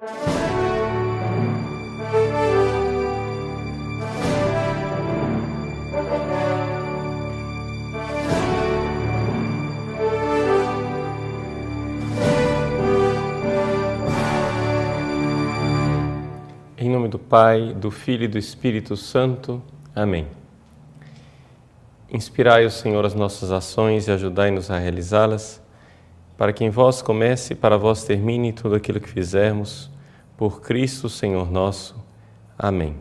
Em nome do Pai, do Filho e do Espírito Santo. Amém. Inspirai, Senhor, as nossas ações e ajudai-nos a realizá-las, para que em vós comece e para vós termine tudo aquilo que fizermos, por Cristo, Senhor nosso. Amém.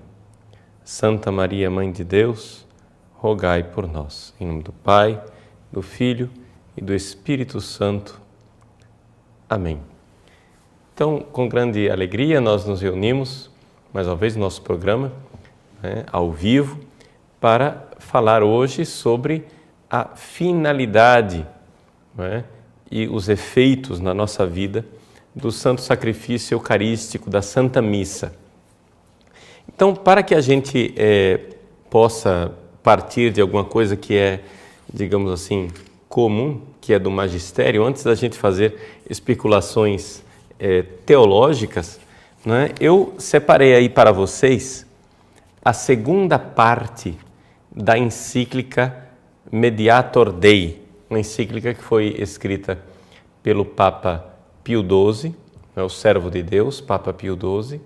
Santa Maria, Mãe de Deus, rogai por nós. Em nome do Pai, do Filho e do Espírito Santo. Amém. Então, com grande alegria, nós nos reunimos mais uma vez no nosso programa, ao vivo, para falar hoje sobre a finalidade, e os efeitos na nossa vida do Santo Sacrifício Eucarístico, da Santa Missa. Então, para que a gente possa partir de alguma coisa que é, digamos assim, comum, que é do magistério, antes da gente fazer especulações teológicas, eu separei aí para vocês a segunda parte da encíclica Mediator Dei, uma encíclica que foi escrita pelo Papa Pio XII, o servo de Deus, Papa Pio XII,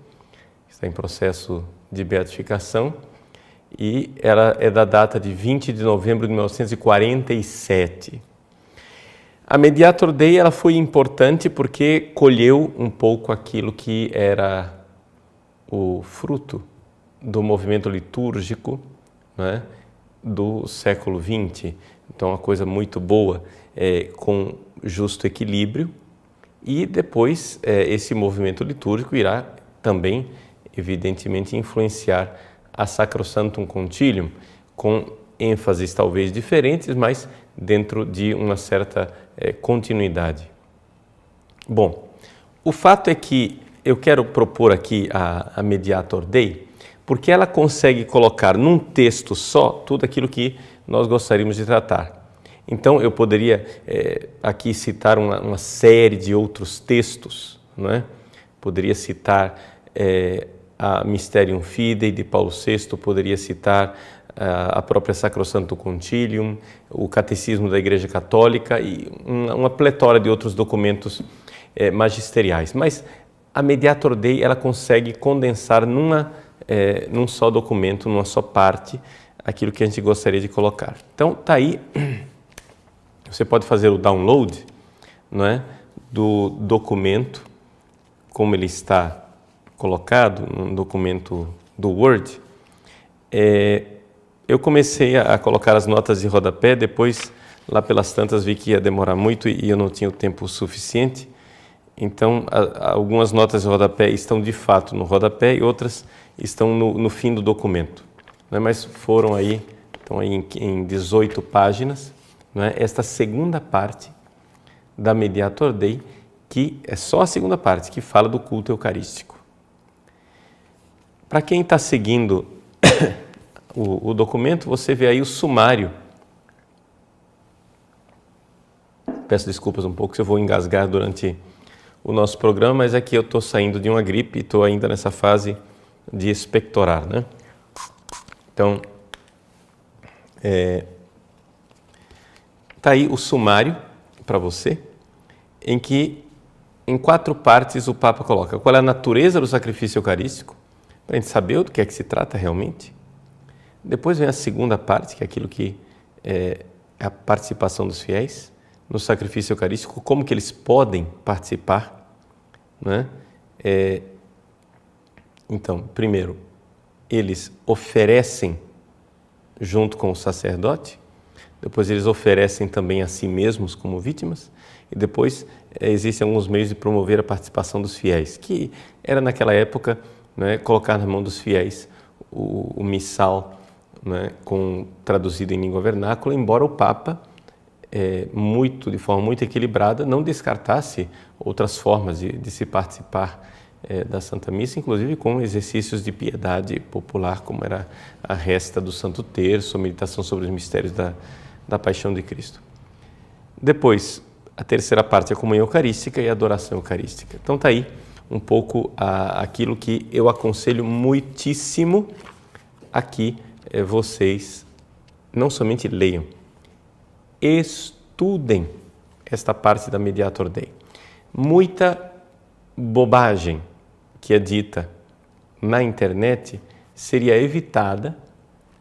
está em processo de beatificação, e ela é da data de 20 de novembro de 1947. A Mediator Dei ela foi importante porque colheu um pouco aquilo que era o fruto do movimento litúrgico, do século XX. Então, uma coisa muito boa, com justo equilíbrio. E depois, esse movimento litúrgico irá também, evidentemente, influenciar a Sacrosanctum Concilium, com ênfases talvez diferentes, mas dentro de uma certa continuidade. Bom, o fato é que eu quero propor aqui a Mediator Dei, porque ela consegue colocar num texto só tudo aquilo que nós gostaríamos de tratar. Então, eu poderia aqui citar uma série de outros textos, Poderia citar a Mysterium Fidei de Paulo VI, poderia citar a própria Sacrosanctum Concilium, o Catecismo da Igreja Católica e uma pletora de outros documentos magisteriais. Mas a Mediator Dei ela consegue condensar num só documento, numa só parte, aquilo que a gente gostaria de colocar. Então, está aí, você pode fazer o download, do documento, como ele está colocado, num documento do Word. Eu comecei a colocar as notas de rodapé, depois, lá pelas tantas, vi que ia demorar muito e eu não tinha o tempo suficiente. Então, algumas notas de rodapé estão de fato no rodapé e outras estão no fim do documento. Mas estão aí em 18 páginas, esta segunda parte da Mediator Dei, que é só a segunda parte, que fala do culto eucarístico. Para quem está seguindo o documento, você vê aí o sumário. Peço desculpas um pouco se eu vou engasgar durante o nosso programa, mas é que eu estou saindo de uma gripe e estou ainda nessa fase de expectorar, Então, está aí o sumário para você, em que em 4 partes o Papa coloca qual é a natureza do sacrifício eucarístico, para a gente saber do que é que se trata realmente. Depois vem a segunda parte, que é aquilo que é a participação dos fiéis no sacrifício eucarístico, como que eles podem participar, Então, primeiro, eles oferecem junto com o sacerdote, depois eles oferecem também a si mesmos como vítimas, e depois existem alguns meios de promover a participação dos fiéis, que era naquela época colocar na mão dos fiéis o missal, traduzido em língua vernácula, embora o Papa, de forma muito equilibrada, não descartasse outras formas de se participar da Santa Missa, inclusive com exercícios de piedade popular, como era a resta do Santo Terço, a meditação sobre os mistérios da Paixão de Cristo. Depois, a terceira parte é a comunhão eucarística e a adoração eucarística. Então está aí um pouco aquilo que eu aconselho muitíssimo aqui vocês não somente leiam, estudem esta parte da Mediator Dei. Muita bobagem que é dita na internet seria evitada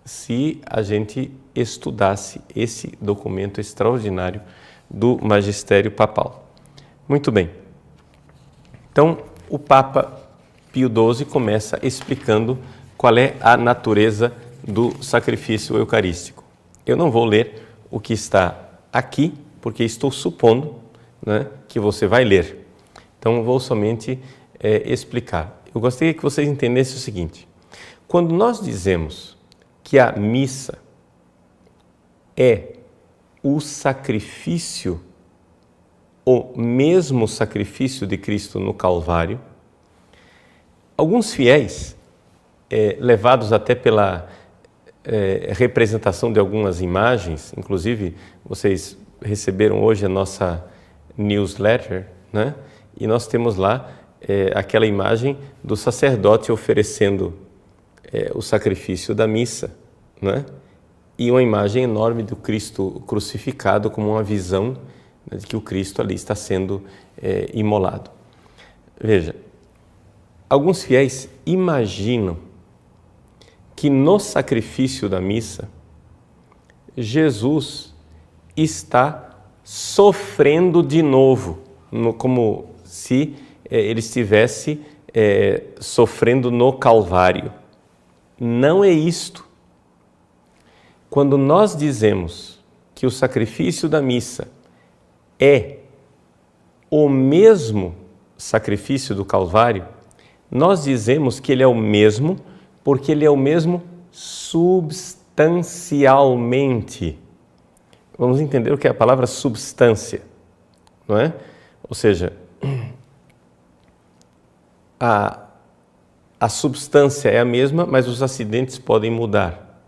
se a gente estudasse esse documento extraordinário do Magistério Papal. Muito bem. Então, o Papa Pio XII começa explicando qual é a natureza do sacrifício eucarístico. Eu não vou ler o que está aqui, porque estou supondo, né, que você vai ler. Então, vou somente explicar. Eu gostaria que vocês entendessem o seguinte. Quando nós dizemos que a missa é o sacrifício, o mesmo sacrifício de Cristo no Calvário, alguns fiéis, levados até pela representação de algumas imagens, inclusive vocês receberam hoje a nossa newsletter, né? E nós temos lá aquela imagem do sacerdote oferecendo o sacrifício da missa, né? E uma imagem enorme do Cristo crucificado como uma visão, né, de que o Cristo ali está sendo imolado. Veja, alguns fiéis imaginam que no sacrifício da missa, Jesus está sofrendo de novo, como se ele estivesse sofrendo no Calvário. Não é isto. Quando nós dizemos que o sacrifício da missa é o mesmo sacrifício do Calvário, nós dizemos que ele é o mesmo porque ele é o mesmo substancialmente. Vamos entender o que é a palavra substância, não é? Ou seja, a substância é a mesma, mas os acidentes podem mudar.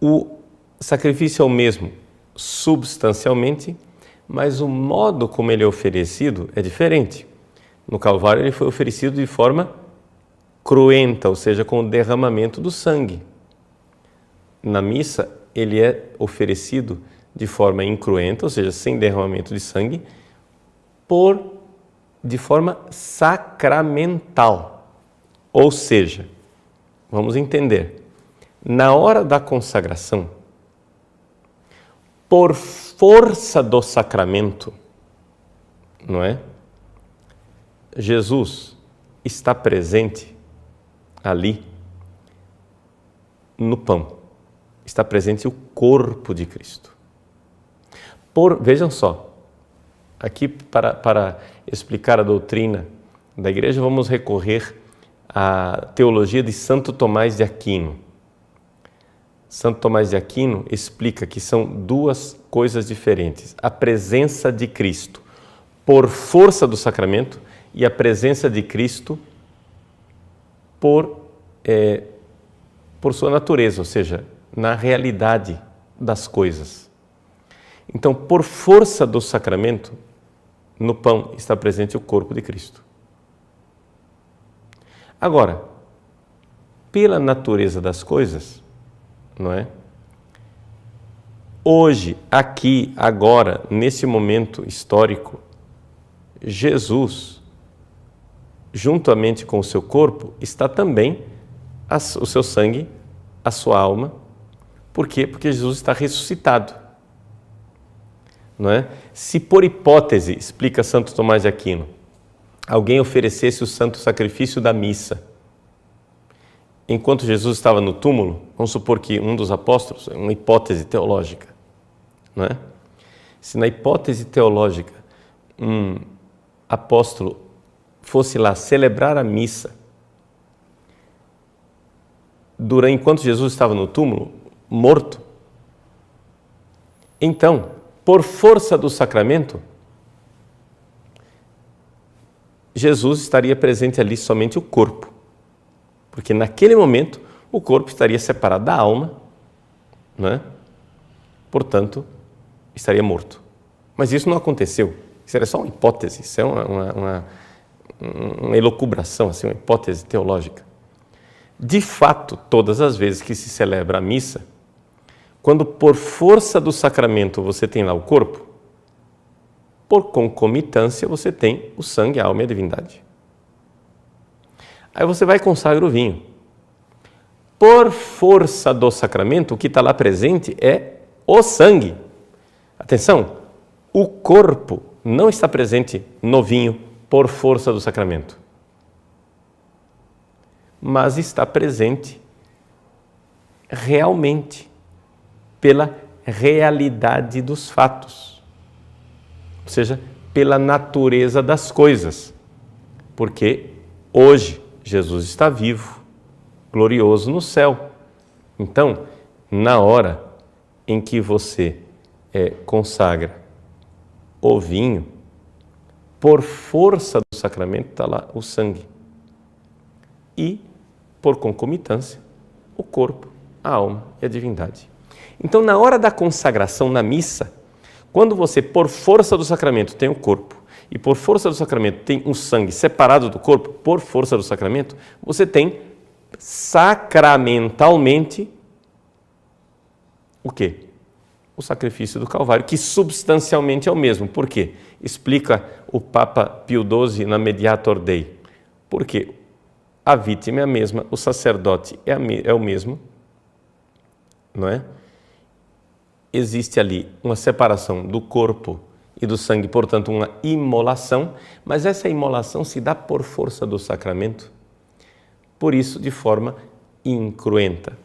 O sacrifício é o mesmo substancialmente, mas o modo como ele é oferecido é diferente. No Calvário ele foi oferecido de forma cruenta, ou seja, com o derramamento do sangue. Na missa ele é oferecido de forma incruenta, ou seja, sem derramamento de sangue, de forma sacramental. Ou seja, vamos entender, na hora da consagração, por força do sacramento, não é? Jesus está presente ali no pão. Está presente o corpo de Cristo. Vejam só, aqui para explicar a doutrina da Igreja, vamos recorrer à teologia de Santo Tomás de Aquino. Santo Tomás de Aquino explica que são duas coisas diferentes. A presença de Cristo por força do sacramento e a presença de Cristo por sua natureza, ou seja, na realidade das coisas. Então, por força do sacramento, no pão está presente o corpo de Cristo. Agora, pela natureza das coisas, não é? Hoje, aqui, agora, nesse momento histórico, Jesus, juntamente com o seu corpo, está também o seu sangue, a sua alma. Por quê? Porque Jesus está ressuscitado. Não é? Se por hipótese, explica Santo Tomás de Aquino, alguém oferecesse o santo sacrifício da missa, enquanto Jesus estava no túmulo, vamos supor que um dos apóstolos, uma hipótese teológica, não é? Se na hipótese teológica um apóstolo fosse lá celebrar a missa enquanto Jesus estava no túmulo, morto, então, por força do sacramento, Jesus estaria presente ali somente o corpo, porque naquele momento o corpo estaria separado da alma, não é? Portanto, estaria morto. Mas isso não aconteceu, isso era só uma hipótese, isso é uma elucubração, assim, uma hipótese teológica. De fato, todas as vezes que se celebra a missa, quando por força do sacramento você tem lá o corpo, por concomitância você tem o sangue, a alma e a divindade. Aí você vai e consagra o vinho. Por força do sacramento, o que está lá presente é o sangue. Atenção, o corpo não está presente no vinho por força do sacramento, mas está presente realmente pela realidade dos fatos, ou seja, pela natureza das coisas, porque hoje Jesus está vivo, glorioso no céu. Então, na hora em que você consagra o vinho, por força do sacramento está lá o sangue e, por concomitância, o corpo, a alma e a divindade. Então, na hora da consagração na missa, quando você, por força do sacramento, tem o corpo e por força do sacramento tem um sangue separado do corpo, por força do sacramento, você tem sacramentalmente o quê? O sacrifício do Calvário, que substancialmente é o mesmo. Por quê? Explica o Papa Pio XII na Mediator Dei. Porque a vítima é a mesma, o sacerdote é o mesmo, não é? Existe ali uma separação do corpo e do sangue, portanto, uma imolação, mas essa imolação se dá por força do sacramento, por isso, de forma incruenta.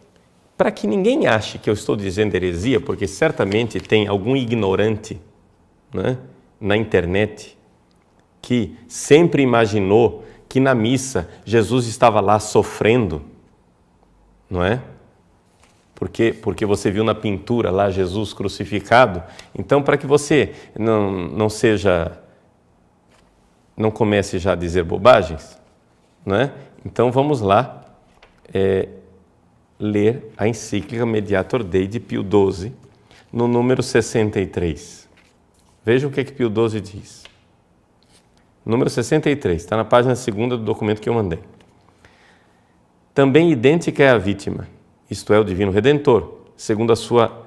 Para que ninguém ache que eu estou dizendo heresia, porque certamente tem algum ignorante, né, na internet que sempre imaginou que na missa Jesus estava lá sofrendo, não é? Porque você viu na pintura lá Jesus crucificado. Então, para que você não comece já a dizer bobagens, não é? Então vamos lá ler a encíclica Mediator Dei de Pio XII, no número 63. Veja o que Pio XII diz. Número 63, está na página 2ª do documento que eu mandei. Também idêntica é a vítima, isto é, o Divino Redentor, segundo a sua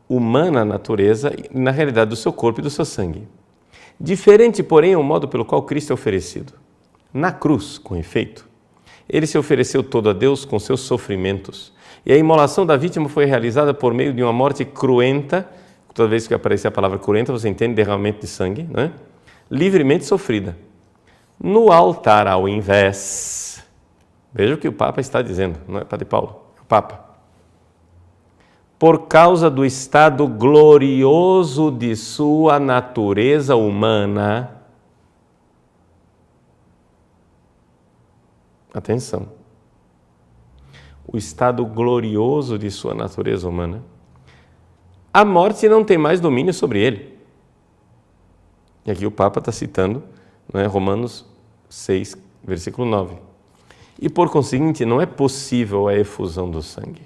humana natureza e na realidade do seu corpo e do seu sangue. Diferente, porém, é o modo pelo qual Cristo é oferecido. Na cruz, com efeito, ele se ofereceu todo a Deus com seus sofrimentos, e a imolação da vítima foi realizada por meio de uma morte cruenta. Toda vez que aparecer a palavra cruenta, você entende derramamento de sangue, não é? Livremente sofrida. No altar, ao invés, veja o que o Papa está dizendo, não é Padre Paulo, é o Papa. Por causa do estado glorioso de sua natureza humana, atenção, o estado glorioso de sua natureza humana, a morte não tem mais domínio sobre ele. E aqui o Papa está citando, né, Romanos 6, versículo 9. E por conseguinte, não é possível a efusão do sangue.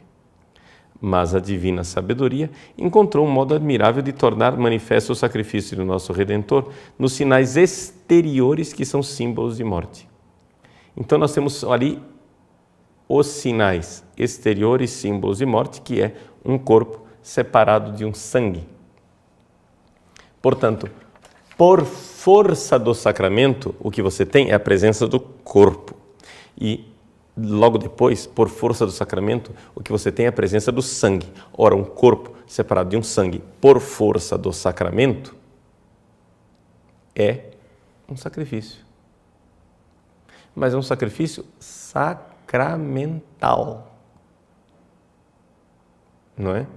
Mas a divina sabedoria encontrou um modo admirável de tornar manifesto o sacrifício do nosso Redentor nos sinais exteriores que são símbolos de morte. Então nós temos ali os sinais exteriores, símbolos de morte, que é um corpo separado de um sangue. Portanto, por força do sacramento, o que você tem é a presença do corpo. E logo depois, por força do sacramento, o que você tem é a presença do sangue. Ora, um corpo separado de um sangue por força do sacramento é um sacrifício. Mas é um sacrifício sacramental. Não é?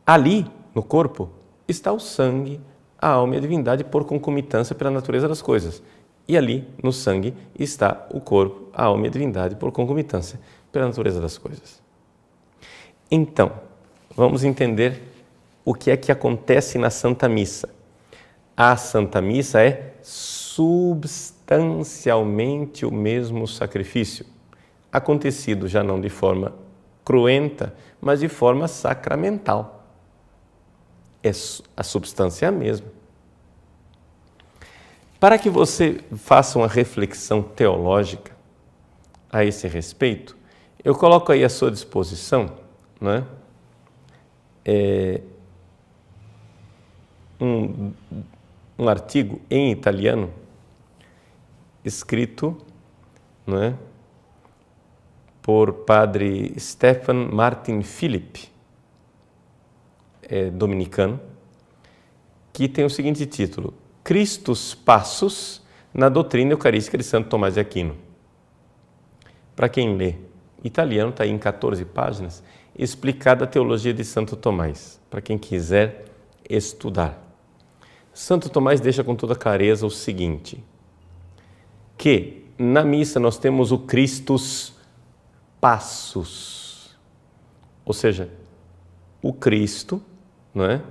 Ali, no corpo, está o sangue, a alma e a divindade por concomitância pela natureza das coisas. E ali, no sangue, está o corpo, a alma e a divindade por concomitância pela natureza das coisas. Então, vamos entender o que é que acontece na Santa Missa. A Santa Missa é substancialmente o mesmo sacrifício, acontecido já não de forma cruenta, mas de forma sacramental. A substância é a mesma. Para que você faça uma reflexão teológica a esse respeito, eu coloco aí à sua disposição, né, um artigo em italiano escrito, né, por padre Stefan Martin Philipp, dominicano, que tem o seguinte título: Christus Passus na doutrina eucarística de Santo Tomás de Aquino. Para quem lê italiano, está aí em 14 páginas, explicada a teologia de Santo Tomás, para quem quiser estudar. Santo Tomás deixa com toda clareza o seguinte, que na missa nós temos o Christus Passus, ou seja, o Cristo, não é,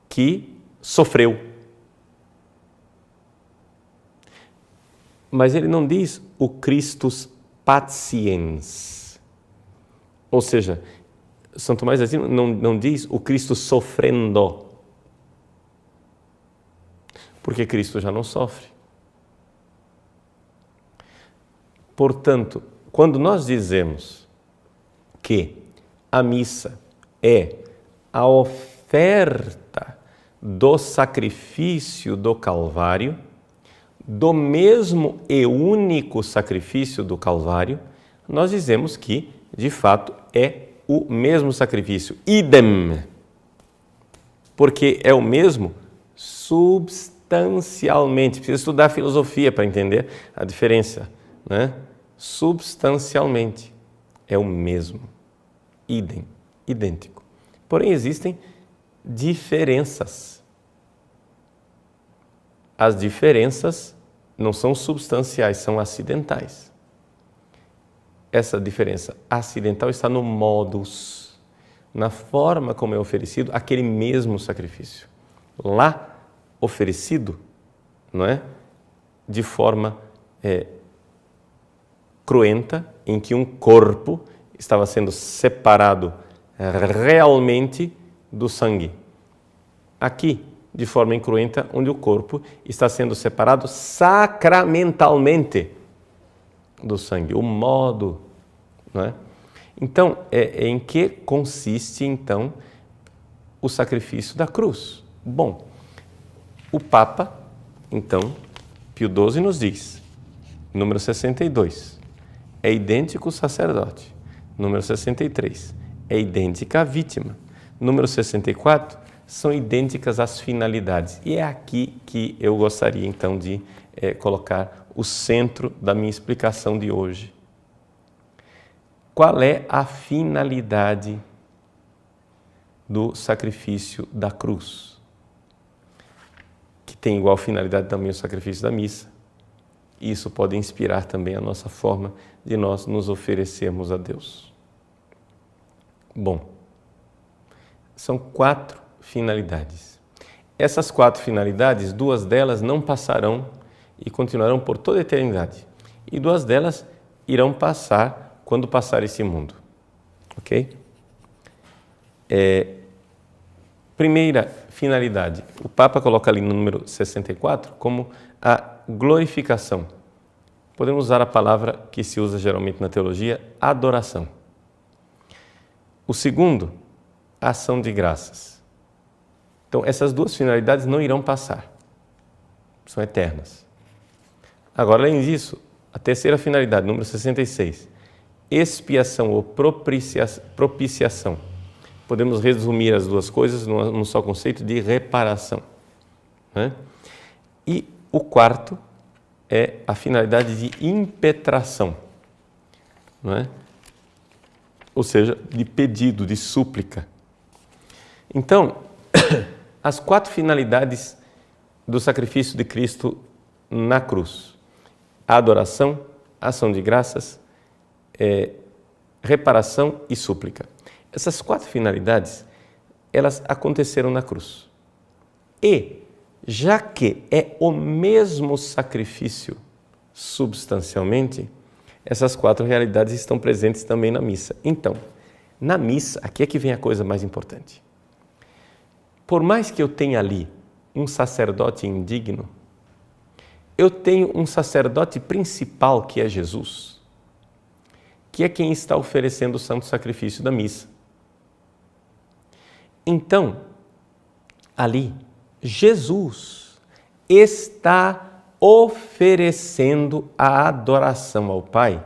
que sofreu. Mas ele não diz o Christus Patiens, ou seja, São Tomás de Aquino não diz o Cristo sofrendo, porque Cristo já não sofre. Portanto, quando nós dizemos que a missa é a oferta do sacrifício do Calvário, do mesmo e único sacrifício do Calvário, nós dizemos que, de fato, é o mesmo sacrifício, idem, porque é o mesmo substancialmente. Precisa estudar filosofia para entender a diferença, né? Substancialmente é o mesmo, idem, idêntico. Porém, existem diferenças. As diferenças não são substanciais, são acidentais. Essa diferença acidental está no modus, na forma como é oferecido aquele mesmo sacrifício. Lá, oferecido, não é? De forma cruenta, em que um corpo estava sendo separado realmente do sangue. Aqui, de forma incruenta, onde o corpo está sendo separado sacramentalmente do sangue, o modo, não é? Então, em que consiste, então, o sacrifício da cruz? Bom, o Papa, então, Pio XII nos diz, número 62, é idêntico o sacerdote. Número 63, é idêntica a vítima. Número 64, são idênticas as finalidades. E é aqui que eu gostaria, então, de colocar o centro da minha explicação de hoje. Qual é a finalidade do sacrifício da cruz? Que tem igual finalidade também o sacrifício da missa. Isso pode inspirar também a nossa forma de nós nos oferecermos a Deus. Bom, são 4 finalidades. Essas 4 finalidades, 2 delas não passarão e continuarão por toda a eternidade. E 2 delas irão passar quando passar esse mundo. Ok? Primeira finalidade, o Papa coloca ali no número 64 como a glorificação. Podemos usar a palavra que se usa geralmente na teologia, adoração. O segundo, ação de graças. Então, essas 2 finalidades não irão passar, são eternas. Agora, além disso, a terceira finalidade, número 66, expiação ou propiciação. Podemos resumir as 2 coisas num só conceito de reparação, né? E o quarto é a finalidade de impetração, não é? Ou seja, de pedido, de súplica. Então, as 4 finalidades do sacrifício de Cristo na cruz: a adoração, ação de graças, reparação e súplica. Essas 4 finalidades, elas aconteceram na cruz. E, já que é o mesmo sacrifício substancialmente, essas 4 realidades estão presentes também na missa. Então, na missa, aqui é que vem a coisa mais importante. Por mais que eu tenha ali um sacerdote indigno, eu tenho um sacerdote principal que é Jesus, que é quem está oferecendo o santo sacrifício da missa. Então, ali, Jesus está oferecendo a adoração ao Pai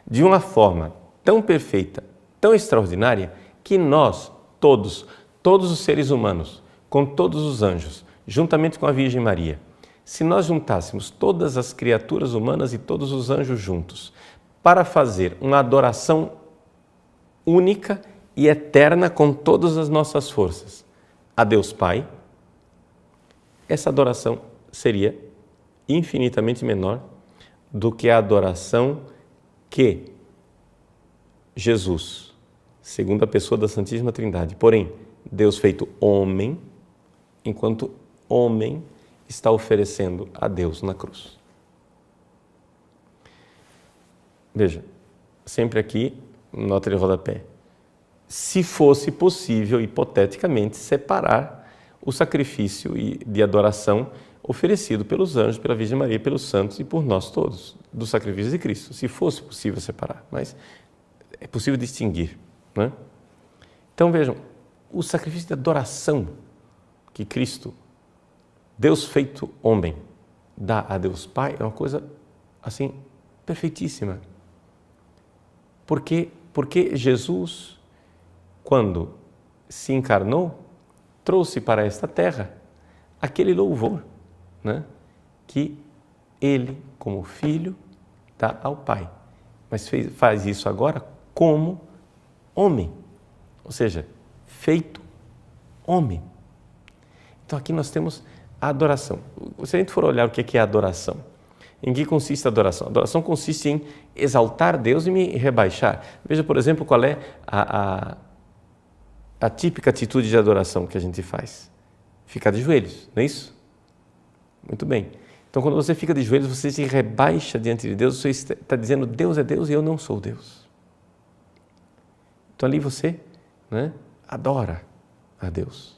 de uma forma tão perfeita, tão extraordinária, que nós, todos os seres humanos, com todos os anjos, juntamente com a Virgem Maria, se nós juntássemos todas as criaturas humanas e todos os anjos juntos para fazer uma adoração única e eterna com todas as nossas forças a Deus Pai, essa adoração seria infinitamente menor do que a adoração que Jesus, segunda pessoa da Santíssima Trindade, porém Deus feito homem, enquanto homem, está oferecendo a Deus na cruz. Veja, sempre aqui, nota de rodapé. Se fosse possível, hipoteticamente, separar o sacrifício de adoração oferecido pelos anjos, pela Virgem Maria, pelos santos e por nós todos, do sacrifício de Cristo. Se fosse possível separar, mas é possível distinguir, né? Então vejam, o sacrifício de adoração que Cristo, Deus feito homem, dá a Deus Pai é uma coisa assim perfeitíssima. Porque Jesus, quando se encarnou, trouxe para esta terra aquele louvor, né, que ele, como filho, dá ao Pai. Mas faz isso agora como homem, ou seja, feito homem. Então aqui nós temos a adoração. Se a gente for olhar o que é a adoração, em que consiste a adoração? A adoração consiste em exaltar Deus e me rebaixar. Veja, por exemplo, qual é a típica atitude de adoração que a gente faz. Ficar de joelhos, não é isso? Muito bem. Então, quando você fica de joelhos, você se rebaixa diante de Deus, você está dizendo, Deus é Deus e eu não sou Deus. Então, ali você, né, adora a Deus.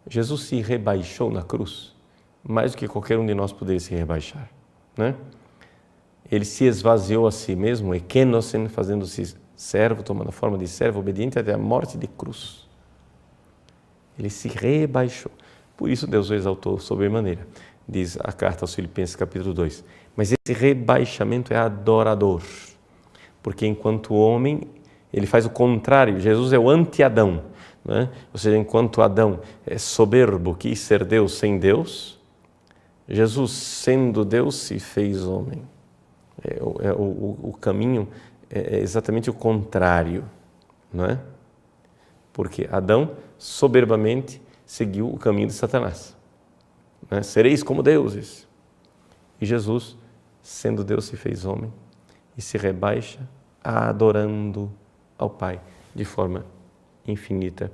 Jesus se rebaixou na cruz, mais do que qualquer um de nós poderia se rebaixar, né? Ele se esvaziou a si mesmo, ekenosen, fazendo-se servo, tomando a forma de servo, obediente até a morte de cruz. Ele se rebaixou. Por isso Deus o exaltou sobremaneira, diz a carta aos Filipenses, capítulo 2. Mas esse rebaixamento é adorador, porque enquanto homem, ele faz o contrário. Jesus é o anti-Adão, né? Ou seja, enquanto Adão é soberbo, quis ser Deus sem Deus, Jesus, sendo Deus, se fez homem. O caminho é exatamente o contrário, não é? Porque Adão, soberbamente, seguiu o caminho de Satanás, né? Sereis como deuses. E Jesus, sendo Deus, se fez homem e se rebaixa adorando ao Pai de forma infinita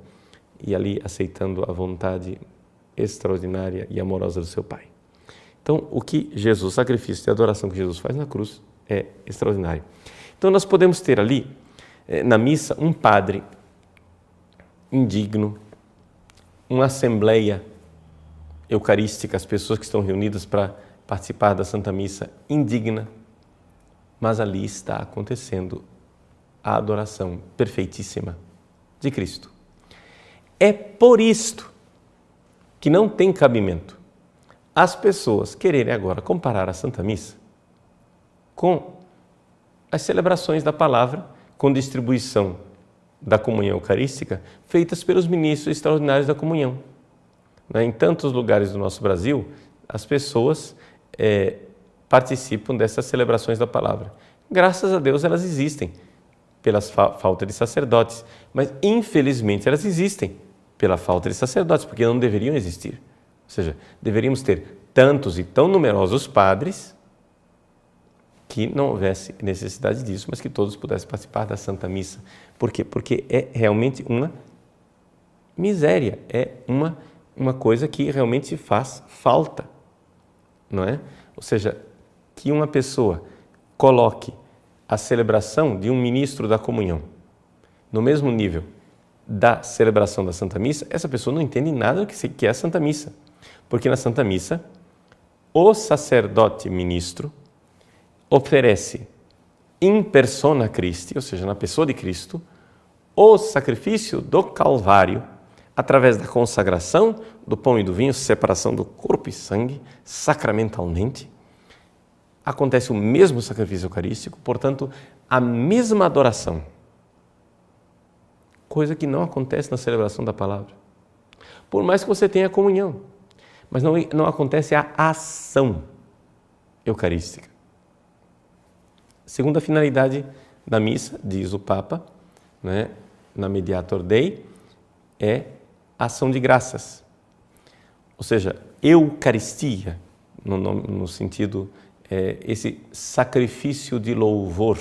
e ali aceitando a vontade extraordinária e amorosa do seu Pai. Então, o sacrifício de adoração que Jesus faz na cruz é extraordinário. Então, nós podemos ter ali, na missa, um padre indigno, uma assembleia eucarística, as pessoas que estão reunidas para participar da Santa Missa indigna, mas ali está acontecendo a adoração perfeitíssima de Cristo. É por isto que não tem cabimento as pessoas quererem agora comparar a Santa Missa com as celebrações da palavra, com distribuição da comunhão eucarística, feitas pelos ministros extraordinários da comunhão. Em tantos lugares do nosso Brasil, as pessoas participam dessas celebrações da palavra. Graças a Deus elas existem, pela falta de sacerdotes, mas infelizmente elas existem pela falta de sacerdotes, porque não deveriam existir. Ou seja, deveríamos ter tantos e tão numerosos padres que não houvesse necessidade disso, mas que todos pudessem participar da Santa Missa. Por quê? Porque é realmente uma miséria, é uma coisa que realmente faz falta, não é? Ou seja, que uma pessoa coloque a celebração de um ministro da comunhão no mesmo nível da celebração da Santa Missa, essa pessoa não entende nada do que é a Santa Missa. Porque na Santa Missa, o sacerdote ministro oferece in persona Christi, ou seja, na pessoa de Cristo, o sacrifício do Calvário, através da consagração do pão e do vinho, separação do corpo e sangue, sacramentalmente. Acontece o mesmo sacrifício eucarístico, portanto, a mesma adoração. Coisa que não acontece na celebração da palavra. Por mais que você tenha comunhão, mas não acontece a ação eucarística. Segunda finalidade da missa, diz o Papa, né, na Mediator Dei, é ação de graças. Ou seja, Eucaristia, no sentido, esse sacrifício de louvor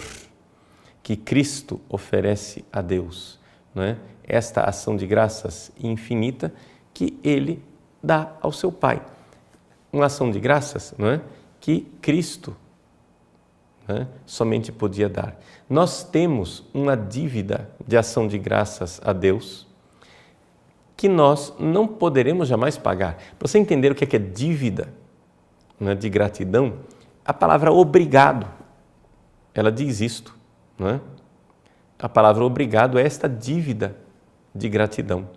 que Cristo oferece a Deus, não é? Esta ação de graças infinita que Ele dá ao seu Pai. Uma ação de graças, não é? Que Cristo, né, somente podia dar. Nós temos uma dívida de ação de graças a Deus que nós não poderemos jamais pagar. Para você entender o que é dívida, né, de gratidão, a palavra obrigado, ela diz isto, não é? A palavra obrigado é esta dívida de gratidão.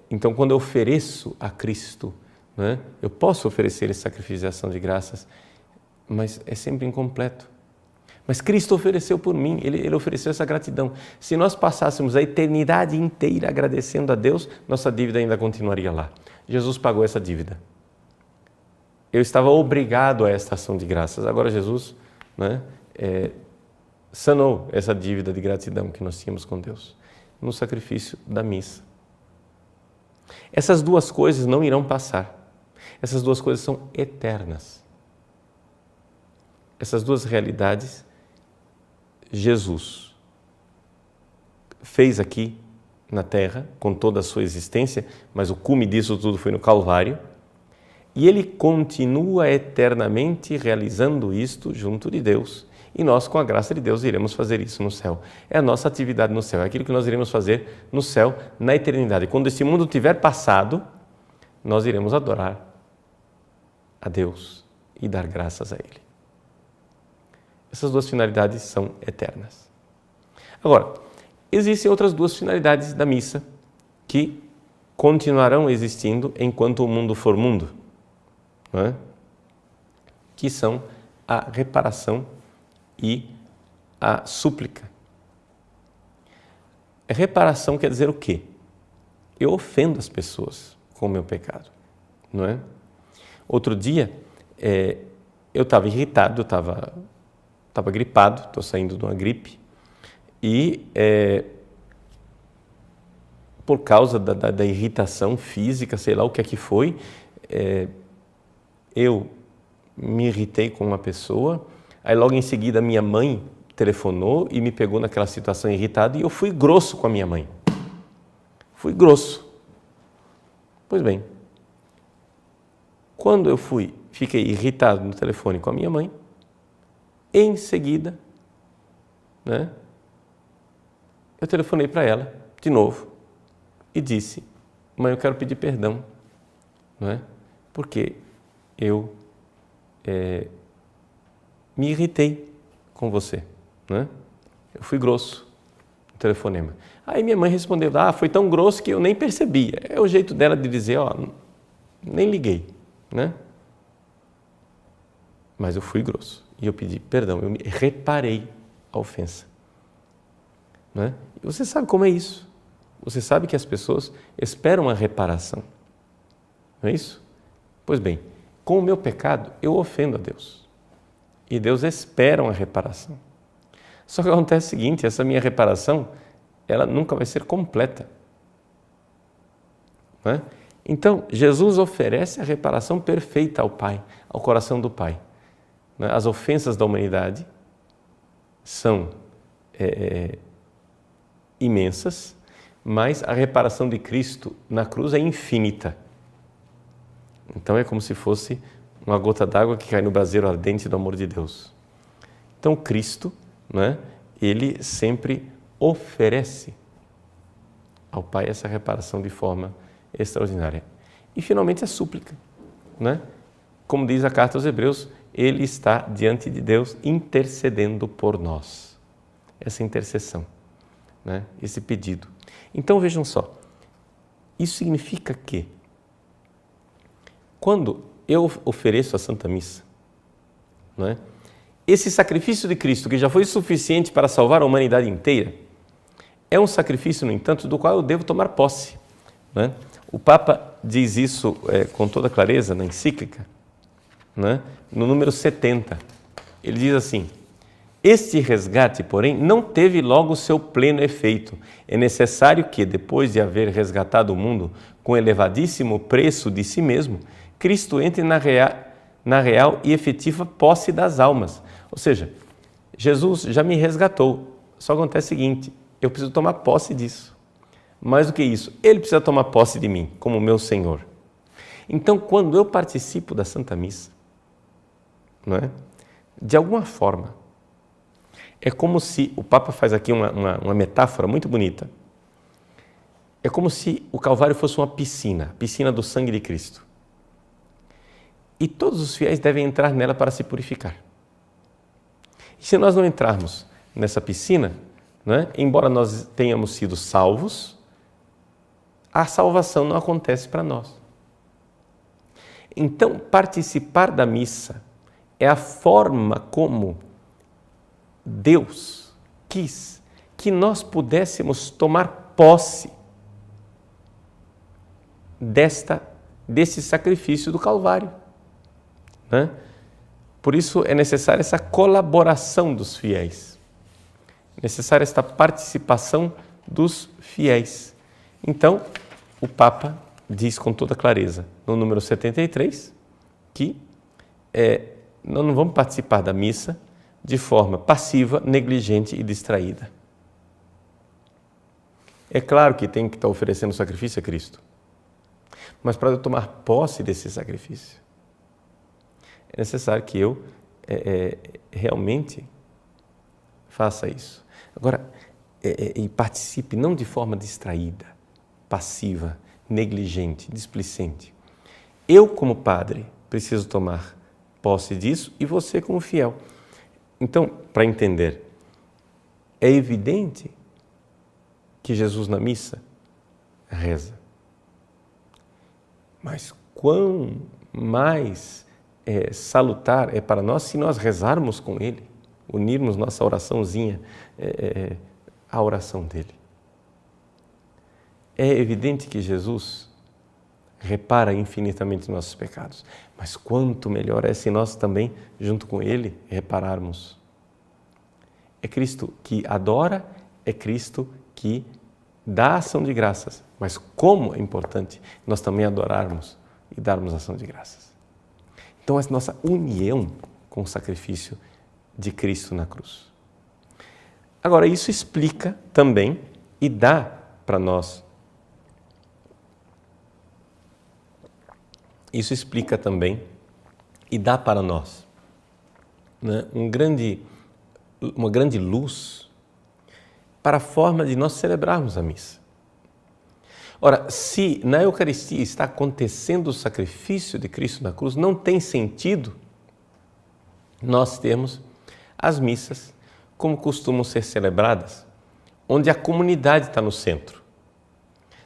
Então, quando eu ofereço a Cristo, né, eu posso oferecer esse sacrifício de ação de graças, mas é sempre incompleto. Mas Cristo ofereceu por mim, Ele ofereceu essa gratidão. Se nós passássemos a eternidade inteira agradecendo a Deus, nossa dívida ainda continuaria lá. Jesus pagou essa dívida. Eu estava obrigado a esta ação de graças. Agora Jesus, né, sanou essa dívida de gratidão que nós tínhamos com Deus no sacrifício da missa. Essas duas coisas não irão passar. Essas duas coisas são eternas. Essas duas realidades, Jesus fez aqui na terra, com toda a sua existência, mas o cume disso tudo foi no Calvário, e Ele continua eternamente realizando isto junto de Deus. E nós, com a graça de Deus, iremos fazer isso no céu. É a nossa atividade no céu, é aquilo que nós iremos fazer no céu, na eternidade. Quando esse mundo tiver passado, nós iremos adorar a Deus e dar graças a Ele. Essas duas finalidades são eternas. Agora, existem outras duas finalidades da missa que continuarão existindo enquanto o mundo for mundo, não é? Que são a reparação e a súplica. A reparação quer dizer o quê? Eu ofendo as pessoas com o meu pecado, não é? Outro dia, eu estava irritado, eu estava gripado, estou saindo de uma gripe, e por causa da irritação física, sei lá o que é que foi, eu me irritei com uma pessoa, aí logo em seguida minha mãe telefonou e me pegou naquela situação irritada e eu fui grosso com a minha mãe. Fui grosso. Pois bem, quando eu fiquei irritado no telefone com a minha mãe, em seguida, né, eu telefonei para ela de novo e disse: mãe, eu quero pedir perdão, não é? Porque eu me irritei com você, né? Eu fui grosso no telefonema. Aí minha mãe respondeu: foi tão grosso que eu nem percebi. É o jeito dela de dizer: nem liguei, né? Mas eu fui grosso e eu pedi perdão, eu reparei a ofensa, né? E você sabe como é isso? Você sabe que as pessoas esperam a reparação, não é isso? Pois bem, com o meu pecado eu ofendo a Deus e Deus espera uma reparação. Só que acontece o seguinte: essa minha reparação, ela nunca vai ser completa, não é? Então, Jesus oferece a reparação perfeita ao Pai, ao coração do Pai. As ofensas da humanidade são imensas, mas a reparação de Cristo na cruz é infinita. Então é como se fosse uma gota d'água que cai no braseiro ardente do amor de Deus. Então Cristo, né, Ele sempre oferece ao Pai essa reparação de forma extraordinária. E finalmente a súplica, né? como diz a carta aos Hebreus, ele está diante de Deus intercedendo por nós. Essa intercessão, né? Esse pedido. Então vejam só, isso significa que quando eu ofereço a Santa Missa, não é? Esse sacrifício de Cristo, que já foi suficiente para salvar a humanidade inteira, é um sacrifício, no entanto, do qual eu devo tomar posse, não é? O Papa diz isso com toda clareza na encíclica, não é? No número 70. Ele diz assim: este resgate, porém, não teve logo seu pleno efeito. É necessário que, depois de haver resgatado o mundo com elevadíssimo preço de si mesmo, Cristo entre na real e efetiva posse das almas. Ou seja, Jesus já me resgatou. Só acontece o seguinte, eu preciso tomar posse disso. Mais do que isso, Ele precisa tomar posse de mim, como meu Senhor. Então, quando eu participo da Santa Missa, não é? De alguma forma, é como se, o Papa faz aqui uma metáfora muito bonita, é como se o Calvário fosse uma piscina, piscina do sangue de Cristo. E todos os fiéis devem entrar nela para se purificar. E se nós não entrarmos nessa piscina, não é? Embora nós tenhamos sido salvos, a salvação não acontece para nós. Então, participar da missa é a forma como Deus quis que nós pudéssemos tomar posse desse sacrifício do Calvário, né? Por isso é necessária essa colaboração dos fiéis, necessária esta participação dos fiéis. Então, o Papa diz com toda clareza, no número 73, que nós não vamos participar da missa de forma passiva, negligente e distraída. É claro que tem que estar oferecendo sacrifício a Cristo, mas para eu tomar posse desse sacrifício, é necessário que eu realmente faça isso. Agora, e participe não de forma distraída, passiva, negligente, displicente. Eu, como padre, preciso tomar posse disso e você, como fiel. Então, para entender, é evidente que Jesus na missa reza. Mas quão mais salutar é para nós se nós rezarmos com Ele, unirmos nossa oraçãozinha à oração dEle. É evidente que Jesus repara infinitamente os nossos pecados, mas quanto melhor é se nós também, junto com Ele, repararmos. É Cristo que adora, é Cristo que dá ação de graças, mas como é importante nós também adorarmos e darmos ação de graças. Então, essa nossa união com o sacrifício de Cristo na cruz. Agora, isso explica também e dá para nós. Isso explica também e dá para nós, né, uma grande luz para a forma de nós celebrarmos a missa. Ora, se na Eucaristia está acontecendo o sacrifício de Cristo na cruz, não tem sentido nós termos as missas como costumam ser celebradas, onde a comunidade está no centro.